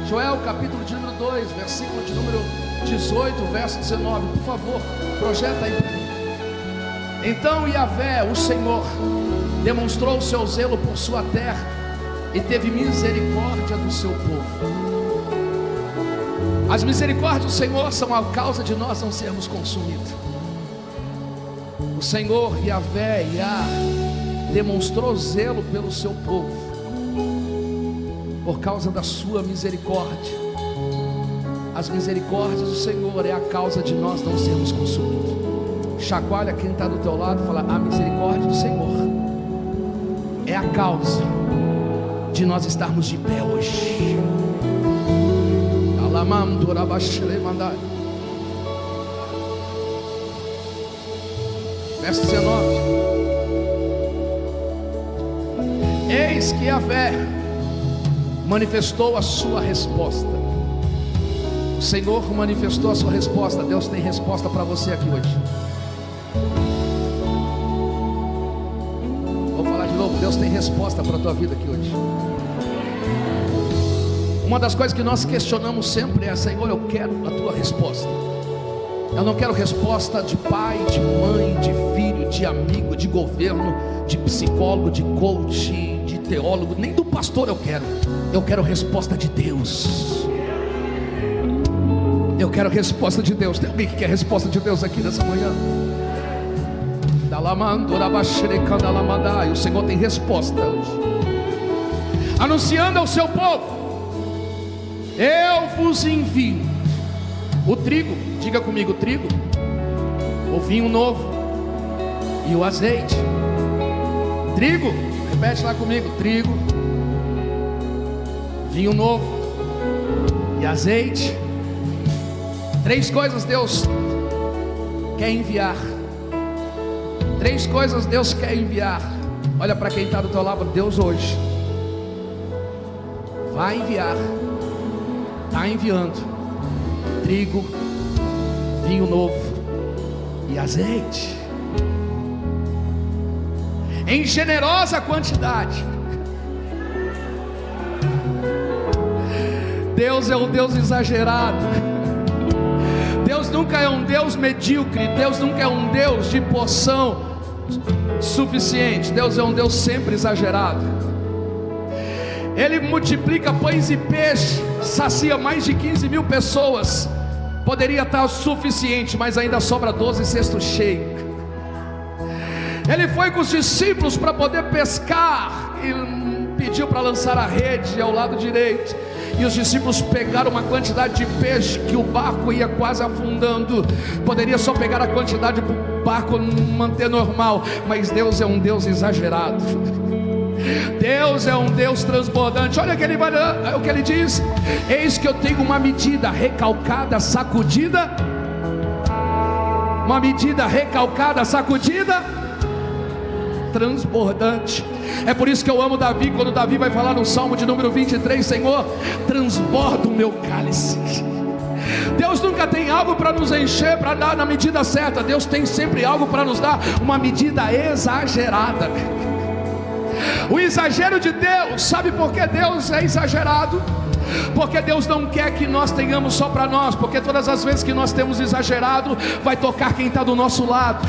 Joel capítulo de número 2, versículo de número 18, verso 19, por favor, projeta aí para mim. Então Yahvé, o Senhor, demonstrou o seu zelo por sua terra e teve misericórdia do seu povo. As misericórdias do Senhor são a causa de nós não sermos consumidos. O Senhor Yahvé, demonstrou zelo pelo seu povo por causa da sua misericórdia. As misericórdias do Senhor é a causa de nós não sermos consumidos. Chacoalha quem está do teu lado e fala: a misericórdia do Senhor é a causa de nós estarmos de pé hoje. Verso 19: eis que Yahvé manifestou a sua resposta. O Senhor manifestou a sua resposta. Deus tem resposta para você aqui hoje. Vou falar de novo. Deus tem resposta para a tua vida aqui hoje. Uma das coisas que nós questionamos sempre é: Senhor, eu quero a tua resposta. Eu não quero resposta de pai, de mãe, de filho, de amigo, de governo, de psicólogo, de coach, de teólogo, nem do pastor eu quero. Eu quero resposta de Deus. Eu quero resposta de Deus. Tem alguém que quer resposta de Deus aqui nessa manhã? E o Senhor tem resposta hoje, anunciando ao seu povo: eu vos envio o trigo, diga comigo, trigo, o vinho novo e o azeite. Trigo, repete lá comigo: trigo, vinho novo e azeite. Três coisas Deus quer enviar. Três coisas Deus quer enviar. Olha para quem está do teu lado: Deus hoje vai enviar, está enviando trigo, vinho novo e azeite em generosa quantidade. Deus é um Deus exagerado. Deus nunca é um Deus medíocre. Deus nunca é um Deus de porção suficiente. Deus é um Deus sempre exagerado. Ele multiplica pães e peixes, sacia mais de 15 mil pessoas. Poderia estar suficiente, mas ainda sobra 12 cestos cheios. Ele foi com os discípulos para poder pescar e pediu para lançar a rede ao lado direito. E os discípulos pegaram uma quantidade de peixe que o barco ia quase afundando. Poderia só pegar a quantidade para o barco manter normal, mas Deus é um Deus exagerado. Deus é um Deus transbordante. Olha o que ele diz: eis que eu tenho uma medida recalcada, sacudida. Uma medida recalcada, sacudida, transbordante. É por isso que eu amo Davi, quando Davi vai falar no Salmo de número 23: Senhor, transborda o meu cálice. Deus nunca tem algo para nos encher, para dar na medida certa. Deus tem sempre algo para nos dar, uma medida exagerada. O exagero de Deus, sabe por que Deus é exagerado? Porque Deus não quer que nós tenhamos só para nós. Porque todas as vezes que nós temos exagerado, vai tocar quem está do nosso lado.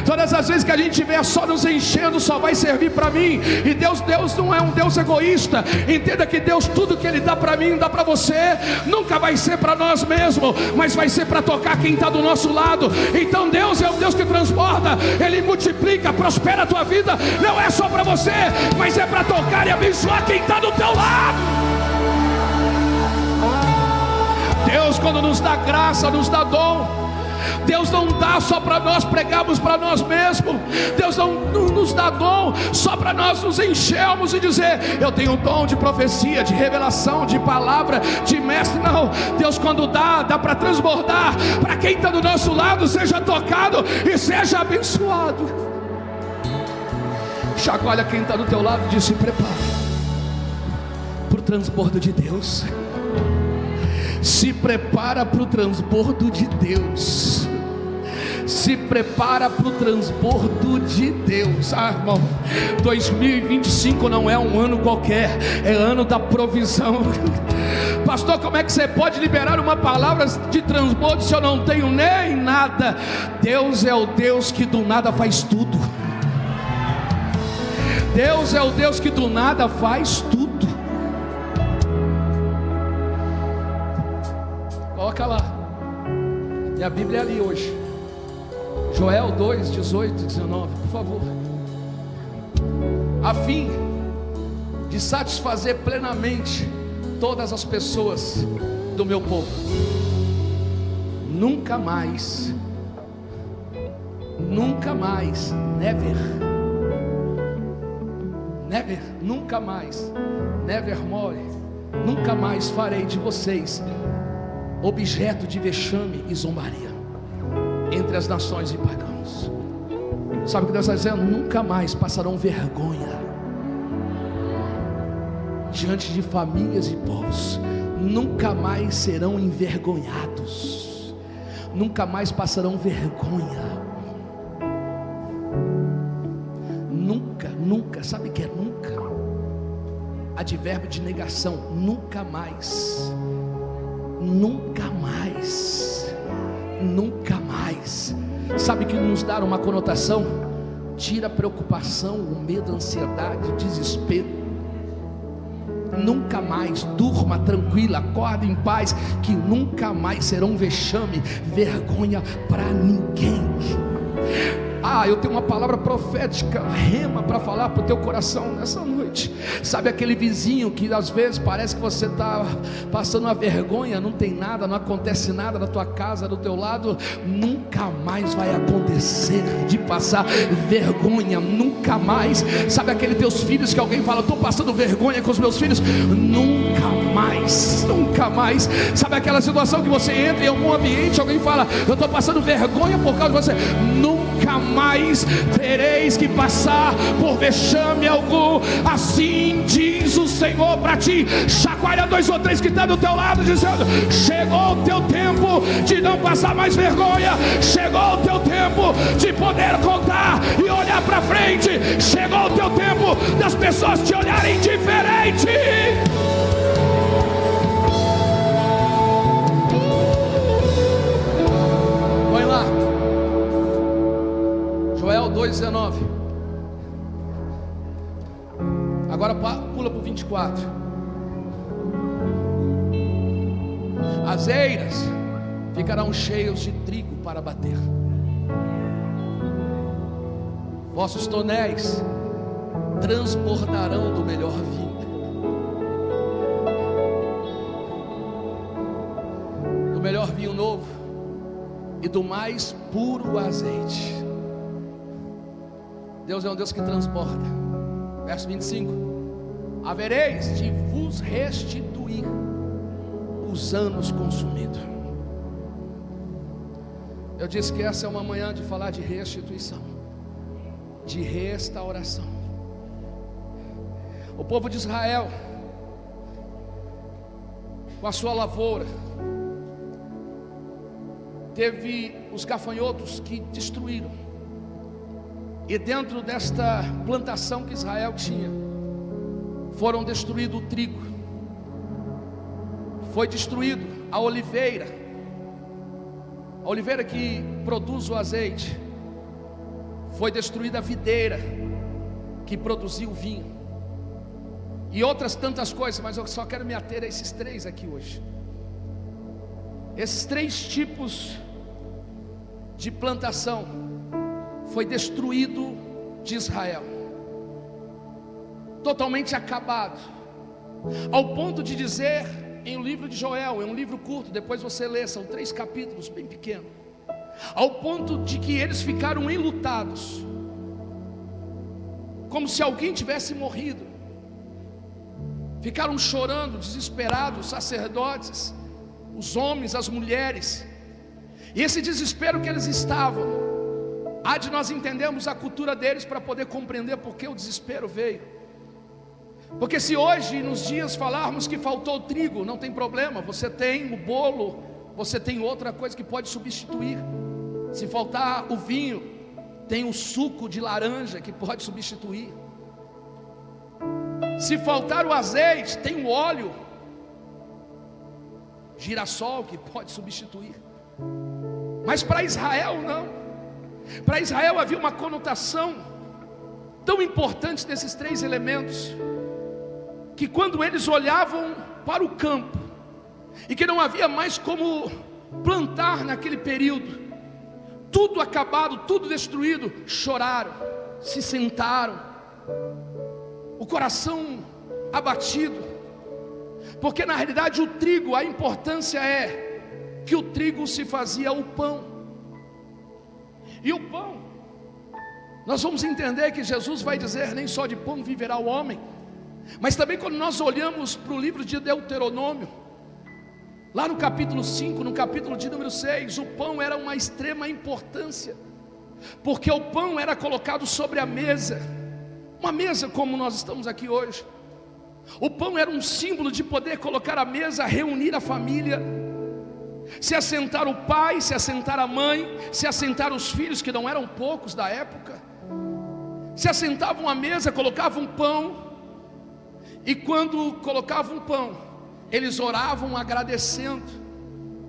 Todas as vezes que a gente estiver só nos enchendo, só vai servir para mim. E Deus não é um Deus egoísta. Entenda que Deus, tudo que Ele dá para mim, dá para você, nunca vai ser para nós mesmos, mas vai ser para tocar quem está do nosso lado. Então Deus é um Deus que transborda. Ele multiplica, prospera a tua vida. Não é só para você, mas é para tocar e abençoar quem está do teu lado. Deus, quando nos dá graça, nos dá dom. Deus não dá só para nós pregarmos para nós mesmos. Deus não nos dá dom só para nós nos enchermos e dizer: eu tenho dom de profecia, de revelação, de palavra, de mestre. Não, Deus quando dá para transbordar, para quem está do nosso lado seja tocado e seja abençoado. Chacoalha quem está do teu lado e diz: se prepara para o transbordo de Deus. Se prepara para o transbordo de Deus. Se prepara para o transbordo de Deus. Irmão, 2025 não é um ano qualquer, é ano da provisão. Pastor, como é que você pode liberar uma palavra de transbordo se eu não tenho nem nada? Deus é o Deus que do nada faz tudo. Deus é o Deus que do nada faz tudo. Coloca lá, e a Bíblia é ali hoje, Joel 2, 18, 19, por favor. A fim de satisfazer plenamente todas as pessoas do meu povo, nunca mais, never, nunca mais, nevermore, nunca mais farei de vocês objeto de vexame e zombaria entre as nações e pagãos. Sabe o que Deus está dizendo? Nunca mais passarão vergonha diante de famílias e povos. Nunca mais serão envergonhados. Nunca mais passarão vergonha. Nunca, sabe o que é nunca? Advérbio de negação. Nunca mais. Sabe que nos dá uma conotação? Tira a preocupação, o medo, a ansiedade, o desespero. Nunca mais, durma tranquila, acorda em paz, que nunca mais será um vexame, vergonha para ninguém. Eu tenho uma palavra profética, rema, para falar para o teu coração nessa noite. Sabe aquele vizinho que às vezes parece que você está passando uma vergonha, não tem nada, não acontece nada na tua casa, do teu lado? Nunca mais vai acontecer de passar vergonha, nunca mais. Sabe aquele teus filhos que alguém fala, estou passando vergonha com os meus filhos? Nunca mais. Sabe aquela situação que você entra em algum ambiente, alguém fala, eu estou passando vergonha por causa de você? Nunca mais tereis que passar por vexame algum. Assim diz o Senhor para ti. Chacoalha 2 ou 3 que está do teu lado, dizendo: chegou o teu tempo de não passar mais vergonha. Chegou o teu tempo de poder contar e olhar para frente. Chegou o teu tempo das pessoas te olharem diferente. Põe lá Joel 2,19. Agora pula para o 24. As eiras ficarão cheias de trigo para bater. Vossos tonéis transbordarão do melhor vinho. Do melhor vinho novo e do mais puro azeite. Deus é um Deus que transborda. Verso 25: havereis de vos restituir os anos consumidos. Eu disse que essa é uma manhã de falar de restituição, de restauração. O povo de Israel, com a sua lavoura, teve os gafanhotos que destruíram. E dentro desta plantação que Israel tinha, foram destruído o trigo, foi destruído a oliveira que produz o azeite, foi destruída a videira que produzia o vinho, e outras tantas coisas, mas eu só quero me ater a esses 3 aqui hoje. Esses 3 tipos de plantação foi destruído de Israel, totalmente acabado, ao ponto de dizer em o livro de Joel, é um livro curto, depois você lê, são 3 capítulos bem pequenos, ao ponto de que eles ficaram enlutados, como se alguém tivesse morrido, ficaram chorando, desesperados, os sacerdotes, os homens, as mulheres, e esse desespero que eles estavam, há de nós entendermos a cultura deles para poder compreender por que o desespero veio. Porque se hoje nos dias falarmos que faltou trigo, não tem problema, você tem o bolo, você tem outra coisa que pode substituir. Se faltar o vinho, tem o suco de laranja que pode substituir. Se faltar o azeite, tem o óleo girassol que pode substituir. Mas para Israel não. Para Israel havia uma conotação tão importante desses três elementos, que quando eles olhavam para o campo, e que não havia mais como plantar naquele período, tudo acabado, tudo destruído, choraram, se sentaram, o coração abatido, porque na realidade o trigo, a importância é que o trigo se fazia o pão, e o pão, nós vamos entender que Jesus vai dizer: nem só de pão viverá o homem. Mas também quando nós olhamos para o livro de Deuteronômio, lá no capítulo 5, no capítulo de número 6, o pão era uma extrema importância, porque o pão era colocado sobre a mesa, uma mesa como nós estamos aqui hoje. O pão era um símbolo de poder colocar a mesa, reunir a família, se assentar o pai, se assentar a mãe, se assentar os filhos, que não eram poucos da época, se assentavam à mesa, colocavam pão, e quando colocavam pão, eles oravam agradecendo,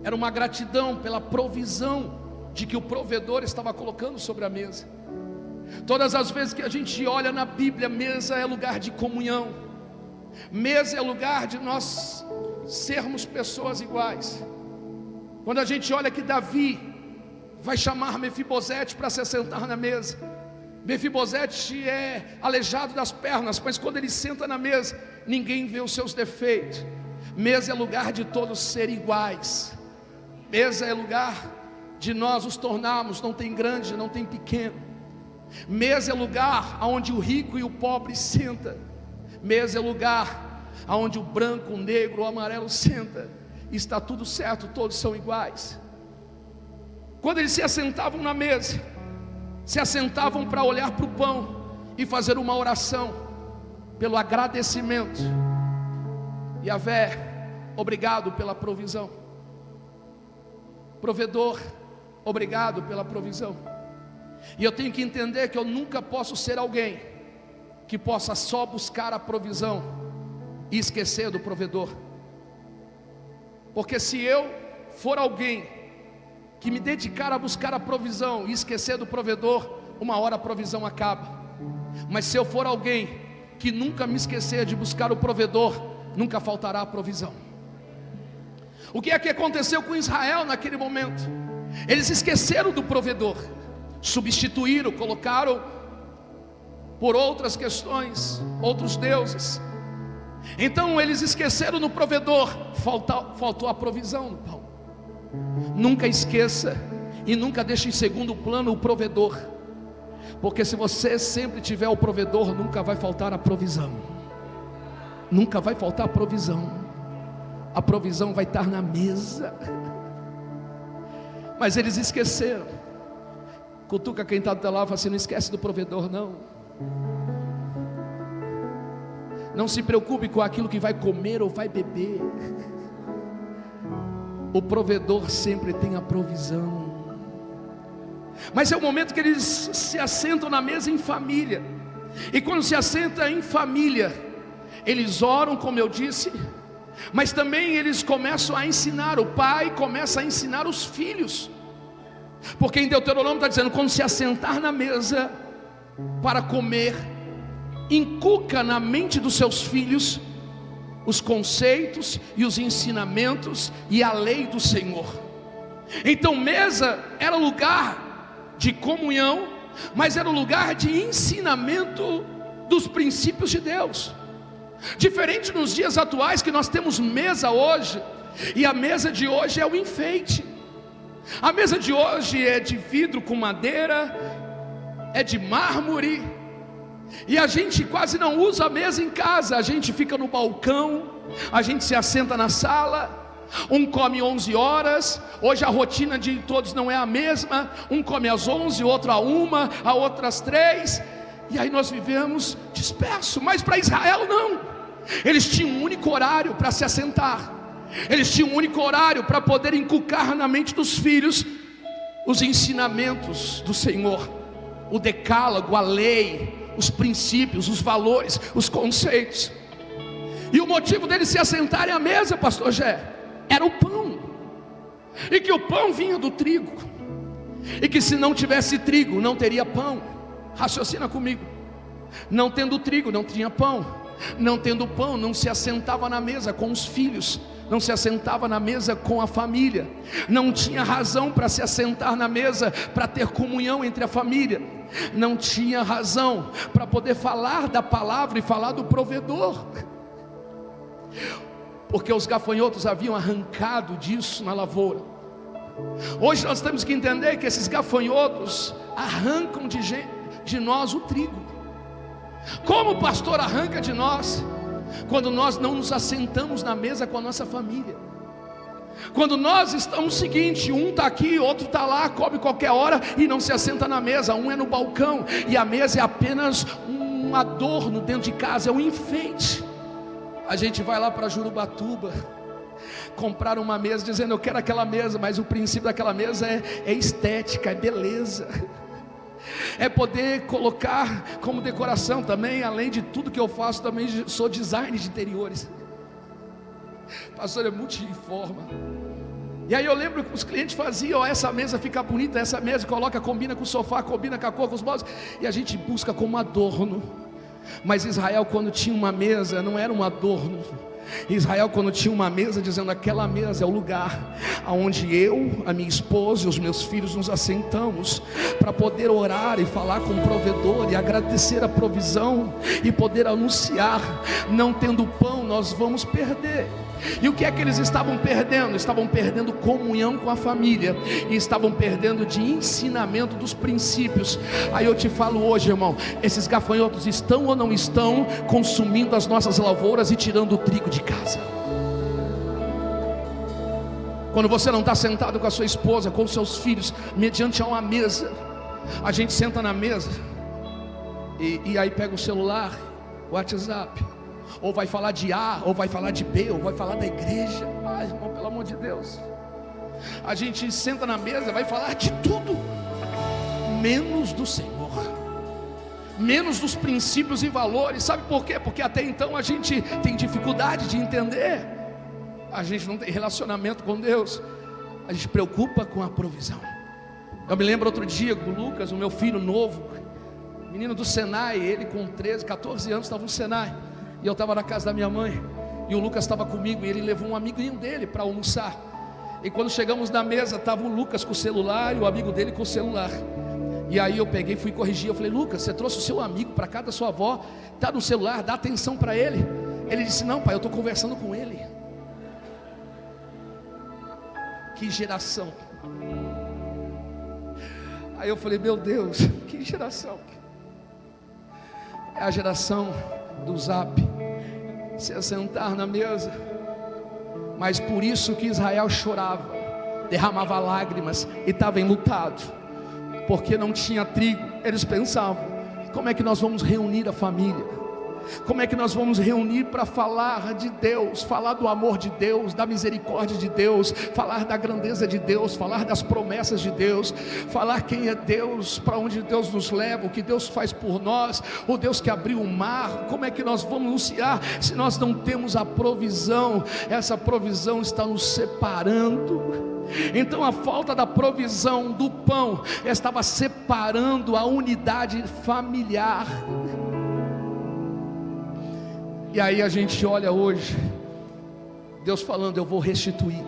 era uma gratidão pela provisão de que o provedor estava colocando sobre a mesa. Todas as vezes que a gente olha na Bíblia, mesa é lugar de comunhão, mesa é lugar de nós sermos pessoas iguais. Quando a gente olha que Davi vai chamar Mefibosete para se assentar na mesa, Mefibosete é aleijado das pernas, mas quando ele senta na mesa, ninguém vê os seus defeitos. Mesa é lugar de todos serem iguais, mesa é lugar de nós nos tornarmos, não tem grande, não tem pequeno. Mesa é lugar onde o rico e o pobre senta. Mesa é lugar onde o branco, o negro, o amarelo senta. Está tudo certo, todos são iguais. Quando eles se assentavam na mesa, se assentavam para olhar para o pão e fazer uma oração pelo agradecimento. Yahvé, obrigado pela provisão. Provedor, obrigado pela provisão. E eu tenho que entender que eu nunca posso ser alguém que possa só buscar a provisão e esquecer do provedor. Porque se eu for alguém que me dedicar a buscar a provisão e esquecer do provedor, uma hora a provisão acaba. Mas se eu for alguém que nunca me esquecer de buscar o provedor, nunca faltará a provisão. O que é que aconteceu com Israel naquele momento? Eles esqueceram do provedor, substituíram, colocaram por outras questões, outros deuses. Então eles esqueceram no provedor, faltou a provisão no pão. Nunca esqueça e nunca deixe em segundo plano o provedor, porque se você sempre tiver o provedor, nunca vai faltar a provisão. Nunca vai faltar a provisão. A provisão vai estar na mesa. Mas eles esqueceram. Cutuca quem está do teu lado e fala assim: não esquece do provedor não. Não se preocupe com aquilo que vai comer ou vai beber. O provedor sempre tem a provisão. Mas é o momento que eles se assentam na mesa em família. E quando se assenta em família, eles oram, como eu disse, mas também eles começam a ensinar. O pai começa a ensinar os filhos, porque em Deuteronômio está dizendo: quando se assentar na mesa para comer, inculca na mente dos seus filhos os conceitos e os ensinamentos e a lei do Senhor. Então mesa era lugar de comunhão, mas era um lugar de ensinamento dos princípios de Deus. Diferente nos dias atuais, que nós temos mesa hoje, e a mesa de hoje é o enfeite. A mesa de hoje é de vidro com madeira, é de mármore, e a gente quase não usa a mesa em casa. A gente fica no balcão, a gente se assenta na sala. Um come 11 horas, hoje a rotina de todos não é a mesma. Um come às 11, outro à 1, a outra às 3. E aí nós vivemos disperso. Mas para Israel não. Eles tinham um único horário para se assentar. Eles tinham um único horário para poder inculcar na mente dos filhos os ensinamentos do Senhor, o decálogo, a lei, os princípios, os valores, os conceitos. E o motivo deles se assentarem à mesa, pastor Gé, era o pão, e que o pão vinha do trigo, e que se não tivesse trigo, não teria pão. Raciocina comigo. Não tendo trigo, não tinha pão. Não tendo pão, não se assentava na mesa com os filhos, não se assentava na mesa com a família. Não tinha razão para se assentar na mesa, para ter comunhão entre a família. Não tinha razão para poder falar da palavra e falar do provedor, porque os gafanhotos haviam arrancado disso na lavoura. Hoje nós temos que entender que esses gafanhotos arrancam de nós o trigo. Como o pastor arranca de nós? Quando nós não nos assentamos na mesa com a nossa família. Quando nós estamos o seguinte, um está aqui, outro está lá, come qualquer hora e não se assenta na mesa. Um é no balcão e a mesa é apenas um adorno dentro de casa, é um enfeite. A gente vai lá para Jurubatuba comprar uma mesa dizendo eu quero aquela mesa, mas o princípio daquela mesa é estética, é beleza, é poder colocar como decoração também. Além de tudo que eu faço, também sou designer de interiores. Pastor, é multiforma. E aí eu lembro que os clientes faziam, ó, essa mesa fica bonita, essa mesa coloca, combina com o sofá, combina com a cor, com os móveis, e a gente busca como adorno. Mas Israel, quando tinha uma mesa, não era um adorno. Israel, quando tinha uma mesa, dizendo aquela mesa é o lugar onde eu, a minha esposa e os meus filhos nos assentamos para poder orar e falar com o provedor e agradecer a provisão e poder anunciar. Não tendo pão, nós vamos perder. E o que é que eles estavam perdendo? Estavam perdendo comunhão com a família, e estavam perdendo de ensinamento dos princípios. Aí eu te falo hoje, irmão, esses gafanhotos estão ou não estão consumindo as nossas lavouras e tirando o trigo de casa? Quando você não está sentado com a sua esposa, com os seus filhos, mediante a uma mesa, a gente senta na mesa e aí pega o celular, o WhatsApp, ou vai falar de A, ou vai falar de B, ou vai falar da igreja. Ai, irmão, pelo amor de Deus. A gente senta na mesa, vai falar de tudo, menos do Senhor, menos dos princípios e valores. Sabe por quê? Porque até então a gente tem dificuldade de entender. A gente não tem relacionamento com Deus. A gente preocupa com a provisão. Eu me lembro outro dia do Lucas, o meu filho novo, menino do Senai. Ele com 13, 14 anos estava no Senai, e eu estava na casa da minha mãe, e o Lucas estava comigo, e ele levou um amiguinho dele para almoçar. E quando chegamos na mesa, estava o Lucas com o celular e o amigo dele com o celular. E aí eu peguei e fui corrigir. Eu falei: Lucas, você trouxe o seu amigo para casa da sua avó, está no celular, dá atenção para ele. Ele disse: não, pai, eu estou conversando com ele. Que geração! Aí eu falei: meu Deus, que geração! É a geração do Zap, se assentar na mesa. Mas por isso que Israel chorava, derramava lágrimas e estava enlutado, porque não tinha trigo. Eles pensavam: como é que nós vamos reunir a família? Como é que nós vamos reunir para falar de Deus, falar do amor de Deus, da misericórdia de Deus, falar da grandeza de Deus, falar das promessas de Deus, falar quem é Deus, para onde Deus nos leva, o que Deus faz por nós, o Deus que abriu o mar? Como é que nós vamos anunciar se nós não temos a provisão? Essa provisão está nos separando. Então a falta da provisão do pão estava separando a unidade familiar. E aí a gente olha hoje, Deus falando: eu vou restituir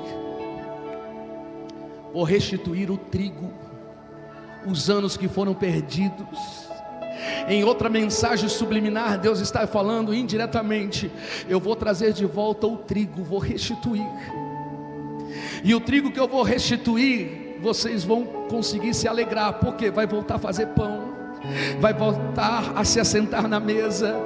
o trigo, os anos que foram perdidos. Em outra mensagem subliminar, Deus está falando indiretamente: eu vou trazer de volta o trigo, vou restituir. E o trigo que eu vou restituir, vocês vão conseguir se alegrar, porque vai voltar a fazer pão. vai voltar a se assentar na mesa,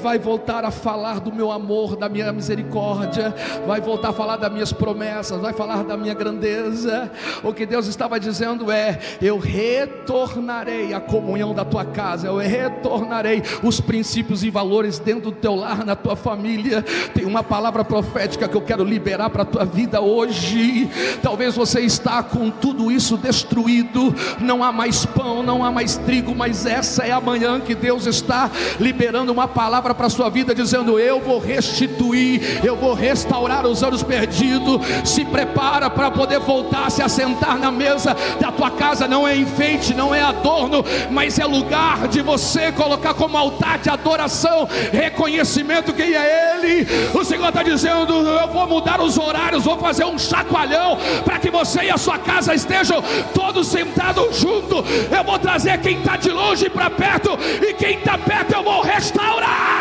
vai voltar a falar do meu amor, da minha misericórdia, vai voltar a falar das minhas promessas, vai falar da minha grandeza. O que Deus estava dizendo é: eu retornarei a comunhão da tua casa, eu retornarei os princípios e valores dentro do teu lar, na tua família. Tem uma palavra profética que eu quero liberar para a tua vida hoje. Talvez você está com tudo isso destruído, não há mais pão, não há mais trigo, mas essa é a manhã que Deus está liberando uma palavra para a sua vida, dizendo: eu vou restituir, eu vou restaurar os anos perdidos. Se prepara para poder voltar a se assentar na mesa da tua casa. Não é enfeite, não é adorno, mas é lugar de você colocar como altar de adoração, reconhecimento quem é Ele. O Senhor está dizendo: eu vou mudar os horários, vou fazer um chacoalhão para que você e a sua casa estejam todos sentados juntos. Eu vou trazer quem está de longe para perto, e quem está perto eu vou restaurar.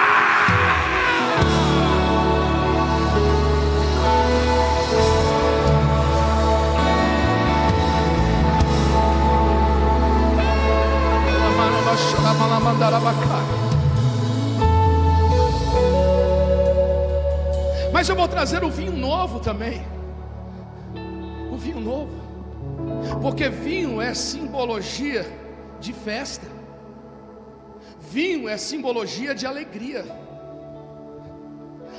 Mas eu vou trazer o vinho novo também. O vinho novo, porque vinho é simbologia de festa, vinho é simbologia de alegria.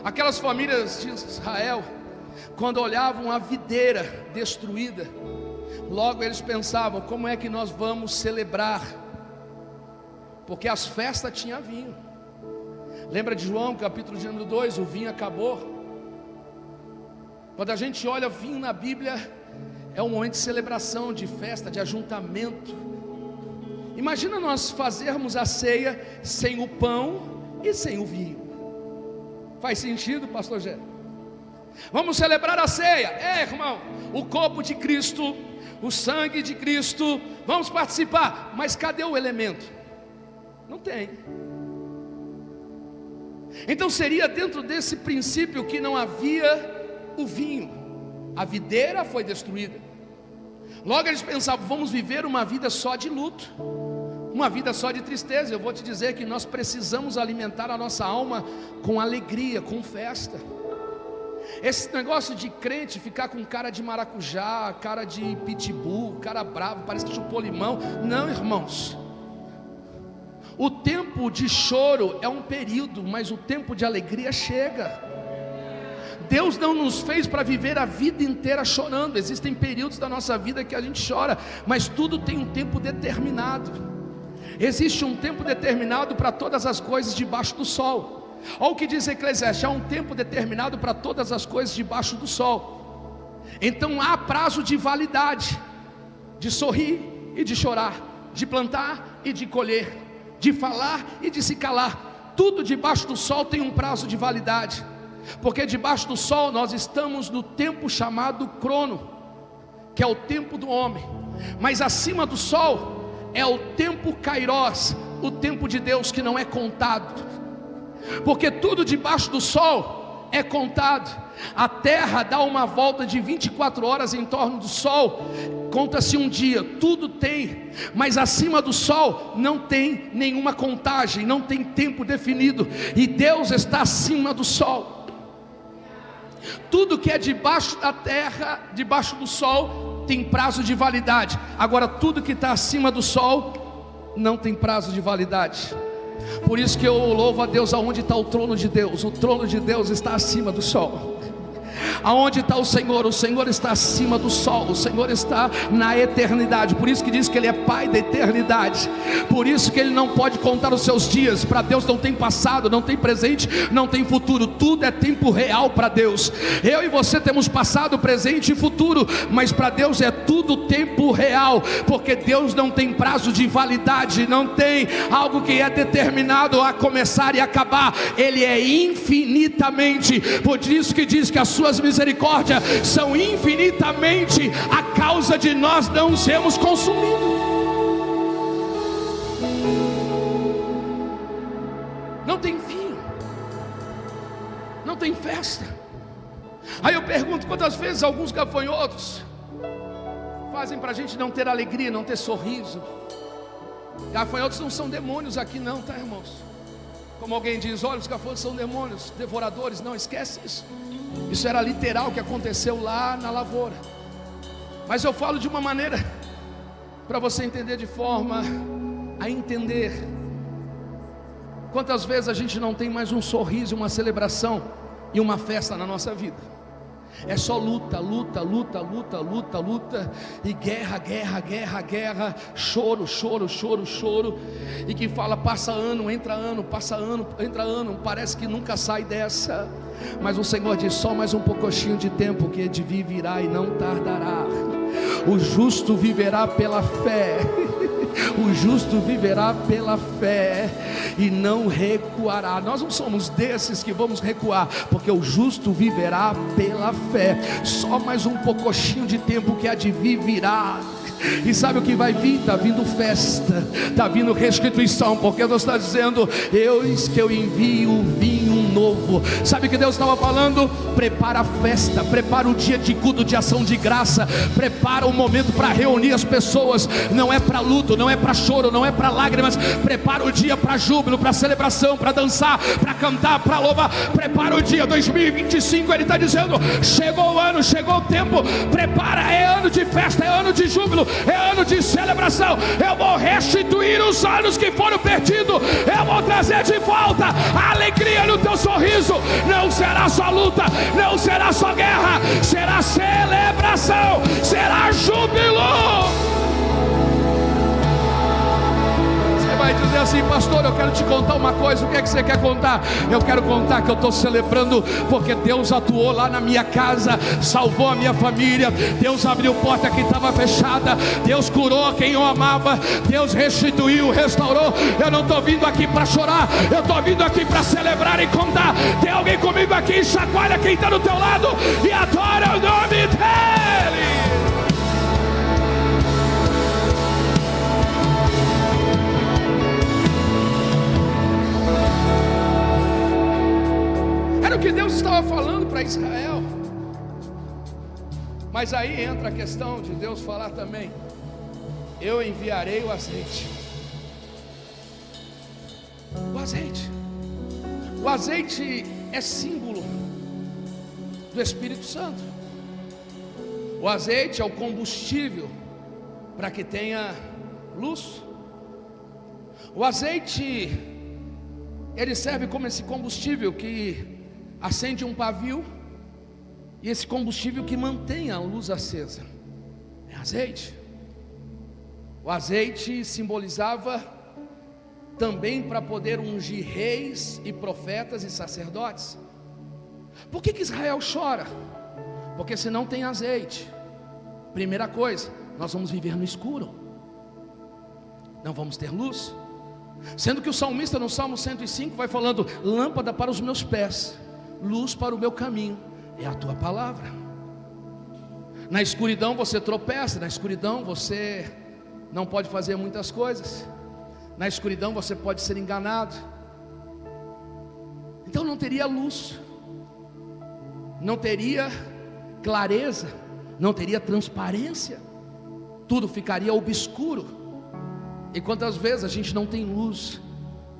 Aquelas famílias de Israel, quando olhavam a videira destruída, logo eles pensavam: como é que nós vamos celebrar? Porque as festas tinham vinho. Lembra de João capítulo de número 2, o vinho acabou. Quando a gente olha vinho na Bíblia, é um momento de celebração, de festa, de ajuntamento. Imagina nós fazermos a ceia sem o pão e sem o vinho. Faz sentido, pastor Gé? Vamos celebrar a ceia, irmão, o corpo de Cristo, o sangue de Cristo, vamos participar, mas cadê o elemento? Não tem. Então seria dentro desse princípio que não havia o vinho, a videira foi destruída. Logo eles pensavam: vamos viver uma vida só de luto, uma vida só de tristeza. Eu vou te dizer que nós precisamos alimentar a nossa alma com alegria, com festa. Esse negócio de crente ficar com cara de maracujá, cara de pitbull, cara bravo, parece que chupou limão. Não, irmãos, o tempo de choro é um período, mas o tempo de alegria chega. Deus não nos fez para viver a vida inteira chorando. Existem períodos da nossa vida que a gente chora, mas tudo tem um tempo determinado. Existe um tempo determinado para todas as coisas debaixo do sol. Olha o que diz Eclesiastes: há um tempo determinado para todas as coisas debaixo do sol. Então há prazo de validade, de sorrir e de chorar, de plantar e de colher, de falar e de se calar. Tudo debaixo do sol tem um prazo de validade. Porque debaixo do sol nós estamos no tempo chamado crono, que é o tempo do homem. Mas acima do sol é o tempo kairos, o tempo de Deus, que não é contado. Porque tudo debaixo do sol é contado. A terra dá uma volta de 24 horas em torno do sol, conta-se um dia, tudo tem. Mas acima do sol não tem nenhuma contagem, não tem tempo definido. E Deus está acima do sol. Tudo que é debaixo da terra, debaixo do sol, tem prazo de validade. Agora tudo que está acima do sol não tem prazo de validade. Por isso que eu louvo a Deus. Aonde está o trono de Deus? O trono de Deus está acima do sol. Aonde está o Senhor? O Senhor está acima do sol, o Senhor está na eternidade. Por isso que diz que Ele é Pai da eternidade. Por isso que Ele não pode contar os seus dias. Para Deus não tem passado, não tem presente, não tem futuro. Tudo é tempo real para Deus. Eu e você temos passado, presente e futuro, mas para Deus é tudo tempo real. Porque Deus não tem prazo de validade, não tem algo que é determinado a começar e acabar. Ele é infinitamente. Por isso que diz que as suas misericórdias são infinitamente a causa de nós não sermos consumidos. Não tem vinho, não tem festa. Aí eu pergunto, quantas vezes alguns gafanhotos fazem para a gente não ter alegria, não ter sorriso, Gafanhotos não são demônios aqui não, tá, irmãos? Como alguém diz, olha, os gafanhotos são demônios, devoradores. Não, esquece isso. Isso era literal o que aconteceu lá na lavoura. Mas eu falo de uma maneira para você entender, de forma a entender. Quantas vezes a gente não tem mais um sorriso, uma celebração e uma festa na nossa vida? É só luta, luta, luta, luta, luta, luta, e guerra, guerra, guerra, guerra, choro, choro, choro, choro, e que fala, passa ano, passa ano, entra ano, parece que nunca sai dessa. Mas o Senhor diz, só mais um pouquinho de tempo, que de vir virá e não tardará. O justo viverá pela fé. O justo viverá pela fé e não recuará. Nós não somos desses que vamos recuar, porque o justo viverá pela fé. Só mais um pouquinho de tempo, que há de vir virá. E sabe o que vai vir? Está vindo festa, está vindo restituição, porque Deus está dizendo, eis que eu envio vinho novo. Sabe o que Deus estava falando? Prepara a festa, prepara o dia de culto, de ação de graça, prepara o momento para reunir as pessoas. Não é para luto, não é para choro, não é para lágrimas. Prepara o dia para júbilo, para celebração, para dançar, para cantar, para louvar. Prepara o dia 2025, Ele está dizendo, chegou o ano, chegou o tempo. Prepara, é ano de festa, é ano de júbilo, é ano de celebração. Eu vou restituir os anos que foram perdidos. Eu vou trazer de volta a alegria no teu sorriso. Não será só luta, não será só guerra, será celebração, será júbilo. Vai dizer assim, pastor, eu quero te contar uma coisa. O que é que você quer contar? Eu quero contar que eu estou celebrando porque Deus atuou lá na minha casa, salvou a minha família. Deus abriu porta que estava fechada, Deus curou quem eu amava, Deus restituiu, restaurou. Eu não estou vindo aqui para chorar, eu estou vindo aqui para celebrar e contar. Tem alguém comigo aqui? Chacoalha quem está do teu lado e adora o nome dEle. Era o que Deus estava falando para Israel. Mas aí entra a questão de Deus falar também, eu enviarei o azeite. O azeite. O azeite é símbolo do Espírito Santo. O azeite é o combustível para que tenha luz. O azeite, ele serve como esse combustível que acende um pavio, e esse combustível que mantém a luz acesa é azeite. O azeite simbolizava também para poder ungir reis e profetas e sacerdotes. Por que Israel chora? Porque se não tem azeite, primeira coisa, nós vamos viver no escuro, não vamos ter luz. Sendo que o salmista no Salmo 105 vai falando, lâmpada para os meus pés, luz para o meu caminho, é a tua palavra. Na escuridão você tropeça, na escuridão você não pode fazer muitas coisas, na escuridão você pode ser enganado. Então não teria luz, não teria clareza, não teria transparência, tudo ficaria obscuro. E quantas vezes a gente não tem luz,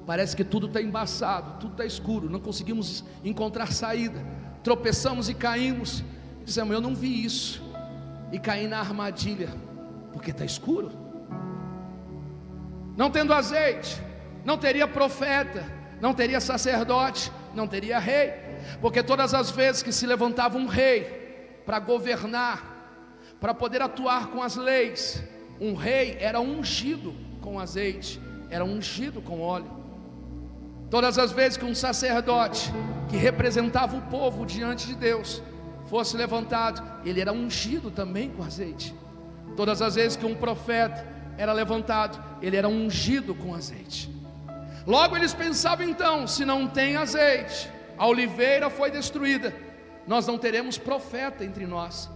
parece que tudo está embaçado, tudo está escuro, não conseguimos encontrar saída, tropeçamos e caímos, dizemos, eu não vi isso, e caí na armadilha, porque está escuro. Não tendo azeite, não teria profeta, não teria sacerdote, não teria rei, porque todas as vezes que se levantava um rei para governar, para poder atuar com as leis, um rei era ungido com azeite, era ungido com óleo. Todas as vezes que um sacerdote que representava o povo diante de Deus fosse levantado, ele era ungido também com azeite. Todas as vezes que um profeta era levantado, ele era ungido com azeite. Logo eles pensavam então, se não tem azeite, a oliveira foi destruída, nós não teremos profeta entre nós.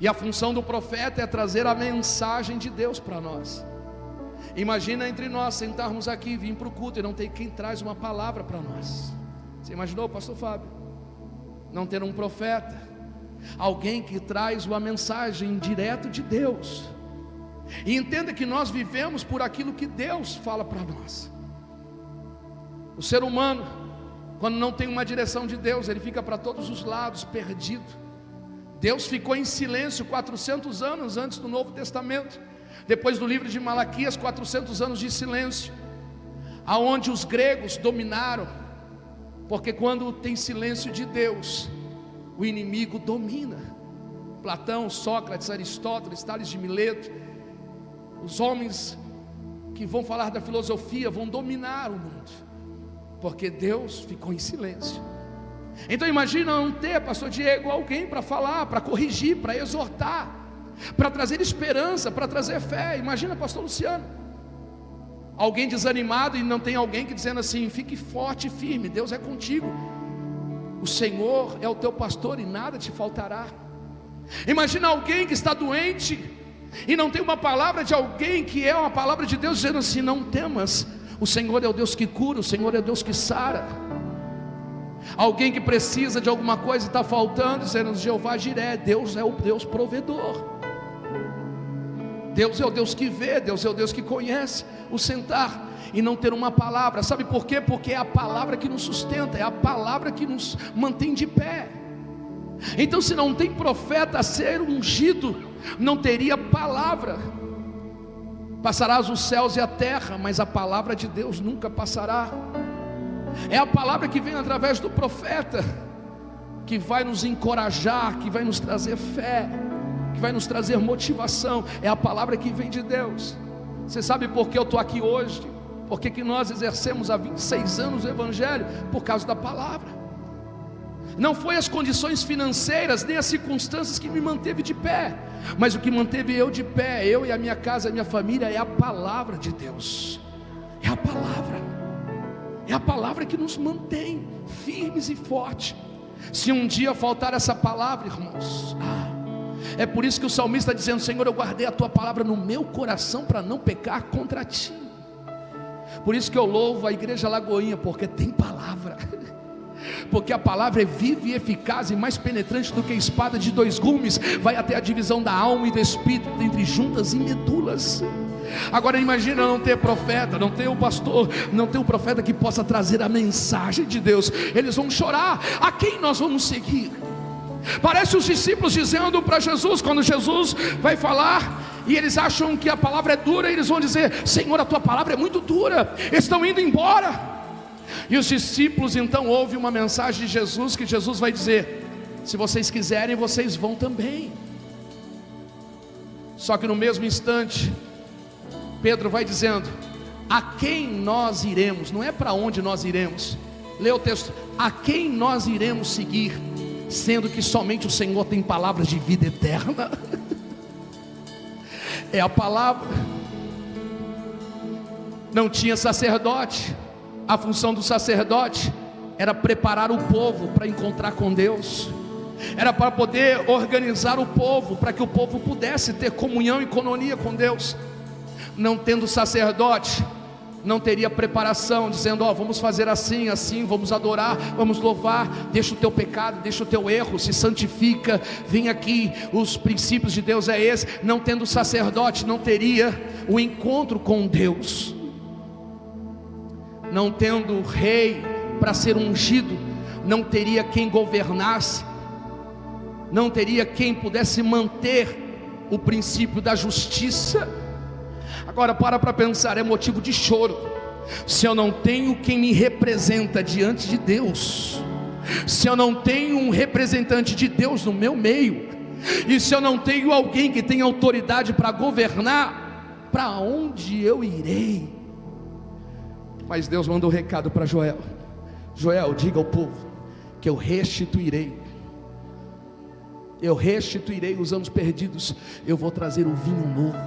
E a função do profeta é trazer a mensagem de Deus para nós. Imagina entre nós sentarmos aqui, vir para o culto e não ter quem traz uma palavra para nós. Você imaginou, pastor Fábio? Não ter um profeta, alguém que traz uma mensagem direto de Deus. E entenda que nós vivemos por aquilo que Deus fala para nós. O ser humano, quando não tem uma direção de Deus, ele fica para todos os lados, perdido. Deus ficou em silêncio 400 anos antes do Novo Testamento. Depois do livro de Malaquias, 400 anos de silêncio, aonde os gregos dominaram. Porque quando tem silêncio de Deus, o inimigo domina. Platão, Sócrates, Aristóteles, Tales de Mileto, os homens que vão falar da filosofia vão dominar o mundo, porque Deus ficou em silêncio. Então imagina não ter, pastor Diego, alguém para falar, para corrigir, para exortar, para trazer esperança, para trazer fé. Imagina pastor Luciano, alguém desanimado e não tem alguém que dizendo assim: fique forte e firme, Deus é contigo, o Senhor é o teu pastor e nada te faltará. Imagina alguém que está doente e não tem uma palavra de alguém que é uma palavra de Deus dizendo assim: não temas, o Senhor é o Deus que cura, o Senhor é o Deus que sara. Alguém que precisa de alguma coisa e está faltando, dizendo: Jeová Jiré, Deus é o Deus provedor, Deus é o Deus que vê, Deus é o Deus que conhece. O sentar e não ter uma palavra, sabe por quê? Porque é a palavra que nos sustenta, é a palavra que nos mantém de pé. Então se não tem profeta a ser ungido, não teria palavra. Passarás os céus e a terra, mas a palavra de Deus nunca passará. É a palavra que vem através do profeta, que vai nos encorajar, que vai nos trazer fé, que vai nos trazer motivação. É a palavra que vem de Deus. Você sabe por que eu estou aqui hoje? Porque que nós exercemos há 26 anos o Evangelho? Por causa da palavra. Não foi as condições financeiras, nem as circunstâncias que me manteve de pé, mas o que manteve eu de pé, eu e a minha casa, a minha família, é a palavra de Deus. É a palavra. É a palavra que nos mantém firmes e fortes. Se um dia faltar essa palavra, irmãos, é por isso que o salmista está dizendo: Senhor, eu guardei a tua palavra no meu coração para não pecar contra ti. Por isso que eu louvo a igreja Lagoinha, porque tem palavra. Porque a palavra é viva e eficaz e mais penetrante do que a espada de 2 gumes, vai até a divisão da alma e do espírito, entre juntas e medulas. Agora imagina não ter profeta, não ter um pastor, não ter um profeta que possa trazer a mensagem de Deus. Eles vão chorar: a quem nós vamos seguir? Parece os discípulos dizendo para Jesus, quando Jesus vai falar e eles acham que a palavra é dura, eles vão dizer: Senhor, a tua palavra é muito dura, estão indo embora. E os discípulos então ouvem uma mensagem de Jesus, que Jesus vai dizer: se vocês quiserem, vocês vão também. Só que no mesmo instante, Pedro vai dizendo: a quem nós iremos? Não é para onde nós iremos. Lê o texto: a quem nós iremos seguir, sendo que somente o Senhor tem palavras de vida eterna. É a palavra. Não tinha sacerdote. A função do sacerdote era preparar o povo para encontrar com Deus, era para poder organizar o povo, para que o povo pudesse ter comunhão e coinonia com Deus. Não tendo sacerdote, não teria preparação, dizendo: ó, vamos fazer assim, assim, vamos adorar, vamos louvar, deixa o teu pecado, deixa o teu erro, se santifica, vem aqui, os princípios de Deus é esse. Não tendo sacerdote, não teria o encontro com Deus. Não tendo rei para ser ungido, não teria quem governasse, não teria quem pudesse manter o princípio da justiça. Agora para pensar, é motivo de choro. Se eu não tenho quem me representa diante de Deus, se eu não tenho um representante de Deus no meu meio, e se eu não tenho alguém que tenha autoridade para governar, para onde eu irei? Mas Deus mandou um recado para Joel: Joel, diga ao povo que eu restituirei os anos perdidos. Eu vou trazer o vinho novo,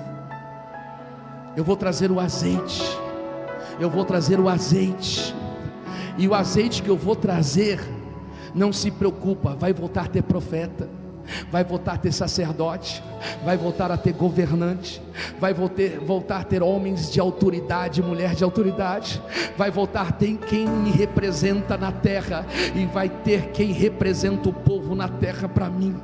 eu vou trazer o azeite, eu vou trazer o azeite. E o azeite que eu vou trazer, não se preocupa, vai voltar a ter profeta, vai voltar a ter sacerdote, vai voltar a ter governante, vai voltar a ter homens de autoridade, mulher de autoridade, vai voltar a ter quem me representa na terra, e vai ter quem representa o povo na terra para mim.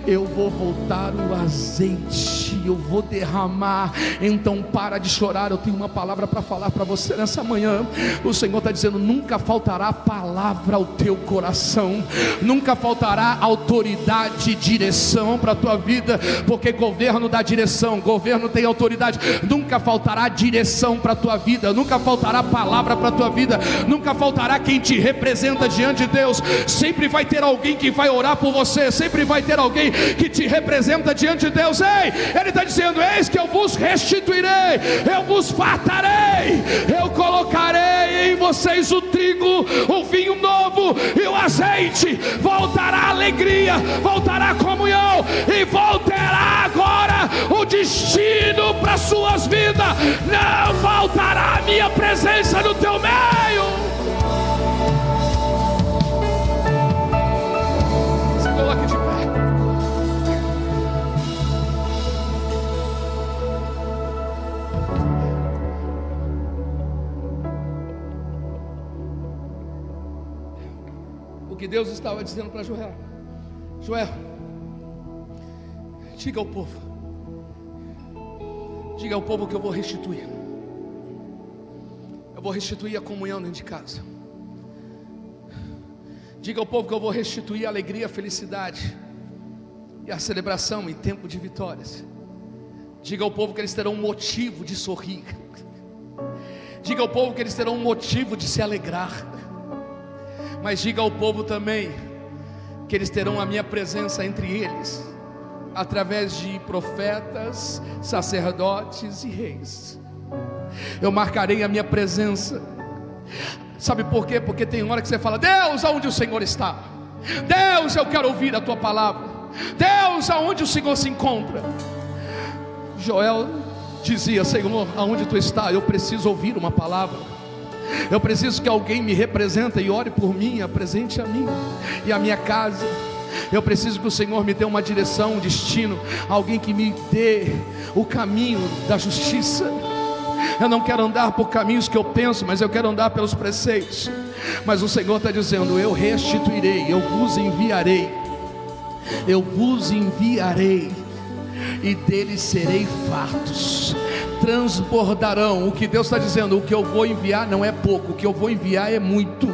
eu vou voltar o azeite, eu vou derramar. Então para de chorar, eu tenho uma palavra para falar para você nessa manhã. O Senhor está dizendo: nunca faltará palavra ao teu coração, nunca faltará autoridade e direção para a tua vida, porque governo dá direção, governo tem autoridade. Nunca faltará direção para a tua vida, nunca faltará palavra para a tua vida, nunca faltará quem te representa diante de Deus. Sempre vai ter alguém que vai orar por você, sempre vai ter alguém que te representa diante de Deus. Ei, Ele está dizendo: eis que eu vos restituirei, eu vos fartarei, eu colocarei em vocês o trigo, o vinho novo e o azeite. Voltará a alegria, voltará a comunhão, e voltará agora o destino para suas vidas. Não faltará a minha presença no teu meio. Se coloque de pé. O que Deus estava dizendo para Joel: Joel, diga ao povo, diga ao povo que eu vou restituir. Eu vou restituir a comunhão dentro de casa. Diga ao povo que eu vou restituir a alegria, a felicidade e a celebração em tempo de vitórias. Diga ao povo que eles terão um motivo de sorrir. Diga ao povo que eles terão um motivo de se alegrar. Mas diga ao povo também que eles terão a minha presença entre eles, através de profetas, sacerdotes e reis. Eu marcarei a minha presença. Sabe por quê? Porque tem hora que você fala: Deus, aonde o Senhor está? Deus, eu quero ouvir a tua palavra. Deus, aonde o Senhor se encontra? Joel dizia: Senhor, aonde tu está? Eu preciso ouvir uma palavra. Eu preciso que alguém me represente e ore por mim, apresente a mim e a minha casa. Eu preciso que o Senhor me dê uma direção, um destino, alguém que me dê o caminho da justiça. Eu não quero andar por caminhos que eu penso, mas eu quero andar pelos preceitos. Mas o Senhor está dizendo: eu restituirei, eu vos enviarei, eu vos enviarei, e deles serei fartos, transbordarão. O que Deus está dizendo: o que eu vou enviar não é pouco, o que eu vou enviar é muito,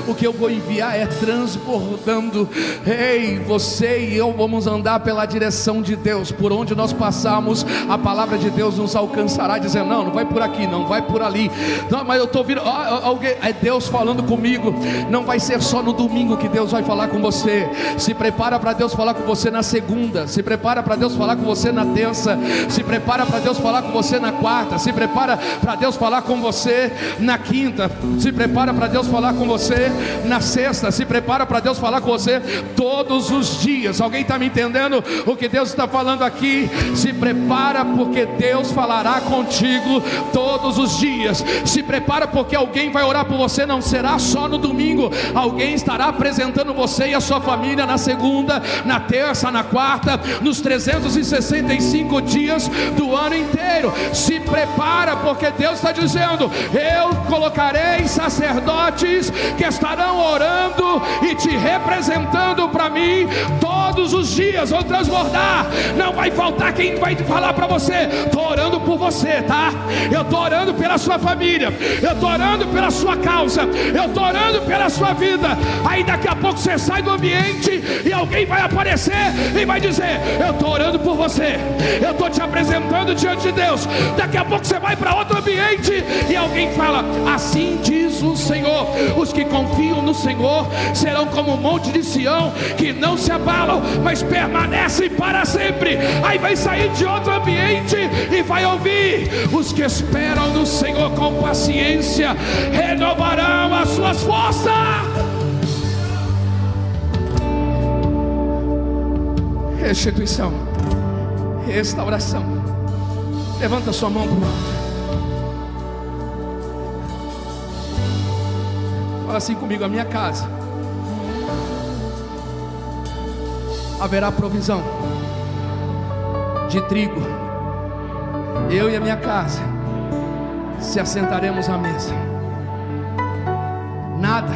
o que eu vou enviar é transbordando. Ei, você e eu vamos andar pela direção de Deus. Por onde nós passarmos, a palavra de Deus nos alcançará, dizendo: não vai por aqui, não vai por ali. Não, mas eu estou ouvindo alguém, é Deus falando comigo. Não vai ser só no domingo que Deus vai falar com você. Se prepara para Deus falar com você na segunda, se prepara para Deus falar com você na terça, se prepara para Deus falar com você na quarta, se prepara para Deus falar com você na quinta, se prepara para Deus falar com você na sexta, se prepara para Deus falar com você todos os dias. Alguém está me entendendo o que Deus está falando aqui? Se prepara, porque Deus falará contigo todos os dias. Se prepara, porque alguém vai orar por você. Não será só no domingo, alguém estará apresentando você e a sua família na segunda, na terça, na quarta, nos 365 dias do ano inteiro. Se prepara, porque Deus está dizendo: eu colocarei sacerdotes que estarão orando e te representando para mim todos os dias. Vão transbordar, não vai faltar quem vai falar para você: estou orando por você, tá? Eu estou orando pela sua família, eu estou orando pela sua causa, eu estou orando pela sua vida. Aí daqui a pouco você sai do ambiente e alguém vai aparecer e vai dizer: eu estou orando por você, eu estou te apresentando diante de Deus. Daqui a pouco você vai para outro ambiente e alguém fala: assim diz o Senhor, os que confiam no Senhor serão como o monte de Sião, que não se abalam, mas permanecem para sempre. Aí vai sair de outro ambiente e vai ouvir: os que esperam no Senhor com paciência renovarão as suas forças. Restituição, restauração. Levanta sua mão para o alto. Fala assim comigo: a minha casa haverá provisão de trigo. Eu e a minha casa se assentaremos à mesa. Nada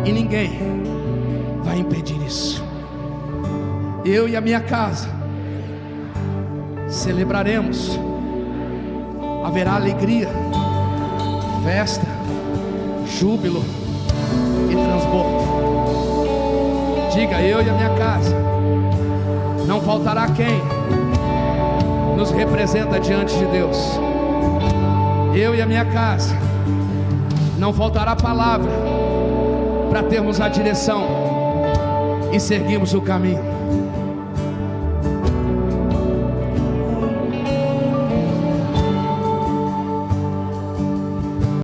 e ninguém vai impedir isso. eu e a minha casa celebraremos. Haverá alegria, festa, júbilo e transbordo. Diga: eu e a minha casa. Não faltará quem nos representa diante de Deus. Eu e a minha casa. Não faltará palavra para termos a direção e seguirmos o caminho.